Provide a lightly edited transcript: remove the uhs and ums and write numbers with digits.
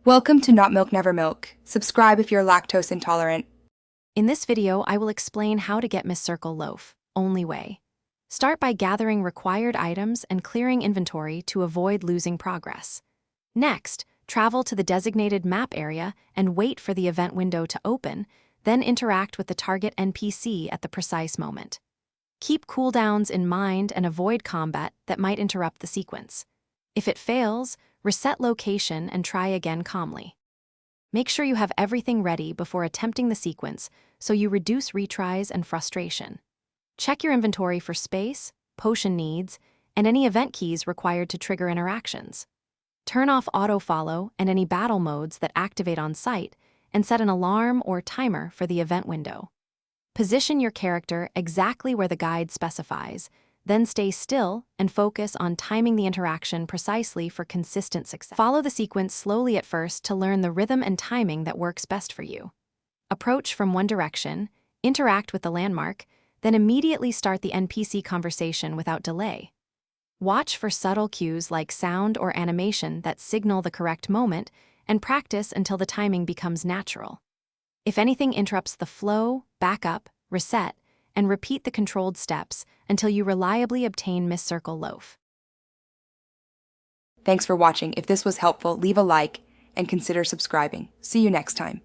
Welcome to Not Milk Never Milk. Subscribe if you're lactose intolerant. In this video, I will explain how to get Miss Circle Loaf, only way. Start by gathering required items and clearing inventory to avoid losing progress. Next, travel to the designated map area and wait for the event window to open, then interact with the target NPC at the precise moment. Keep cooldowns in mind and avoid combat that might interrupt the sequence. If it fails, reset location and try again calmly. Make sure you have everything ready before attempting the sequence so you reduce retries and frustration. Check your inventory for space, potion needs, and any event keys required to trigger interactions. Turn off auto-follow and any battle modes that activate on site, and set an alarm or timer for the event window. Position your character exactly where the guide specifies, then stay still and focus on timing the interaction precisely for consistent success. Follow the sequence slowly at first to learn the rhythm and timing that works best for you. Approach from one direction, interact with the landmark, then immediately start the NPC conversation without delay. Watch for subtle cues like sound or animation that signal the correct moment, and practice until the timing becomes natural. If anything interrupts the flow, back up, reset, and repeat the controlled steps until you reliably obtain Miss Circle Loaf. Thanks for watching. If this was helpful, leave a like and consider subscribing. See you next time.